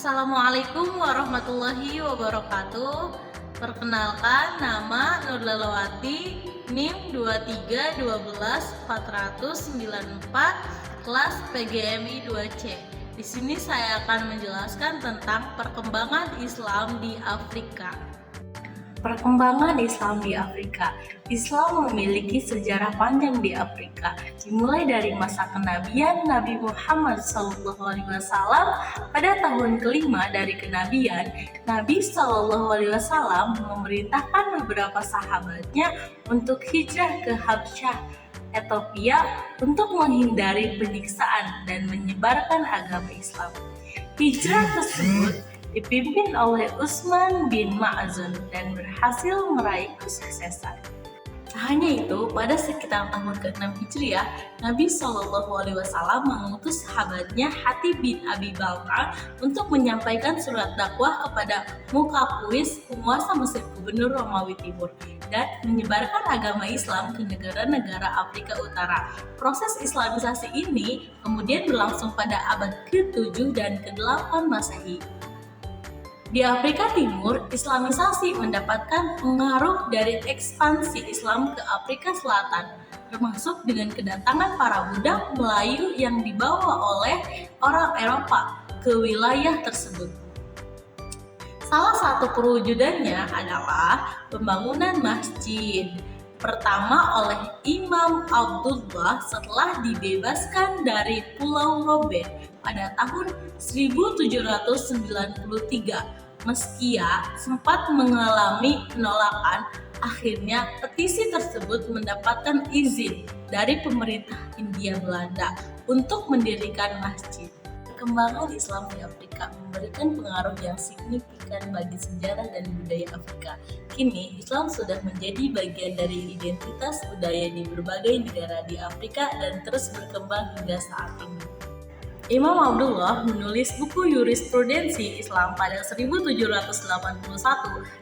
Assalamualaikum warahmatullahi wabarakatuh. Perkenalkan, nama Nur Lalawati, NIM 2312494, kelas PGMI 2C. Di sini saya akan menjelaskan tentang perkembangan Islam di Afrika. Perkembangan Islam di Afrika. Islam memiliki sejarah panjang di Afrika, dimulai dari masa kenabian Nabi Muhammad SAW. Pada tahun kelima dari kenabian, Nabi SAW memerintahkan beberapa sahabatnya untuk hijrah ke Habsyah, Ethiopia, untuk menghindari penyiksaan dan menyebarkan agama Islam. Hijrah tersebut dipimpin oleh Utsman bin Maz'un dan berhasil meraih kesuksesan. Tak hanya itu, pada sekitar tahun ke-6 Hijriah, Nabi SAW mengutus sahabatnya Hatib bin Abi Balta'ah untuk menyampaikan surat dakwah kepada Muqawqis, penguasa Mesir Gubernur Romawi Timur, dan menyebarkan agama Islam ke negara-negara Afrika Utara. Proses islamisasi ini kemudian berlangsung pada abad ke-7 dan ke-8 Masehi. Di Afrika Timur, islamisasi mendapatkan pengaruh dari ekspansi Islam ke Afrika Selatan, termasuk dengan kedatangan para budak Melayu yang dibawa oleh orang Eropa ke wilayah tersebut. Salah satu perwujudannya adalah pembangunan masjid pertama oleh Imam Abdullah setelah dibebaskan dari Pulau Robben pada tahun 1793. Meski sempat mengalami penolakan, akhirnya petisi tersebut mendapatkan izin dari pemerintah Hindia Belanda untuk mendirikan masjid. Perkembangan Islam di Afrika memberikan pengaruh yang signifikan bagi sejarah dan budaya Afrika. Kini, Islam sudah menjadi bagian dari identitas budaya di berbagai negara di Afrika dan terus berkembang hingga saat ini. Imam Abdullah menulis buku Jurisprudensi Islam pada 1781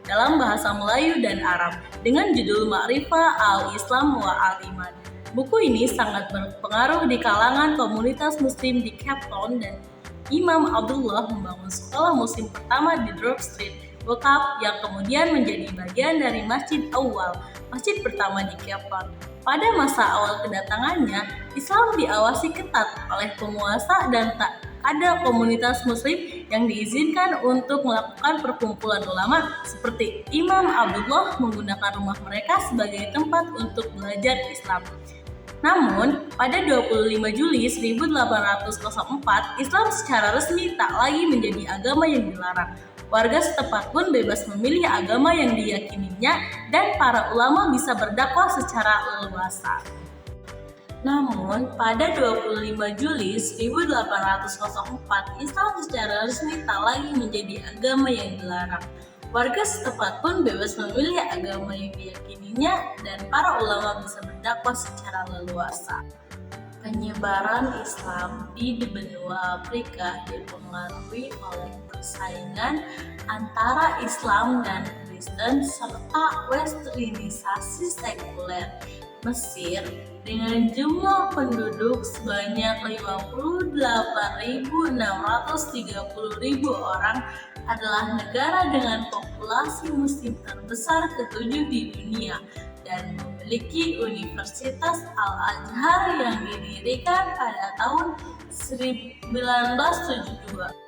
dalam bahasa Melayu dan Arab dengan judul Ma'rifah al-Islam wa al-Iman. Buku ini sangat berpengaruh di kalangan komunitas muslim di Cape Town, dan Imam Abdullah membangun sekolah muslim pertama di Dorp Street, Waqaf, yang kemudian menjadi bagian dari Masjid Awal, masjid pertama di Cape Town. Pada masa awal kedatangannya, Islam diawasi ketat oleh penguasa dan tak ada komunitas muslim yang diizinkan untuk melakukan perkumpulan ulama seperti Imam Abdullah menggunakan rumah mereka sebagai tempat untuk belajar Islam. Namun, pada 25 Juli 1804, Islam secara resmi tak lagi menjadi agama yang dilarang. Warga setempat pun bebas memilih agama yang diyakininya dan para ulama bisa berdakwah secara leluasa. Namun, pada 25 Juli 1804, Islam secara resmi tak lagi menjadi agama yang dilarang. Warga setempat pun bebas memilih agama yang diyakininya dan para ulama bisa berdakwah secara leluasa. Penyebaran Islam di benua Afrika dipengaruhi oleh persaingan antara Islam dan Kristen serta westernisasi sekuler. Mesir dengan jumlah penduduk sebanyak 58.630.000 orang adalah negara dengan populasi muslim terbesar ke-7 di dunia dan memiliki Universitas Al-Azhar yang didirikan pada tahun 1972.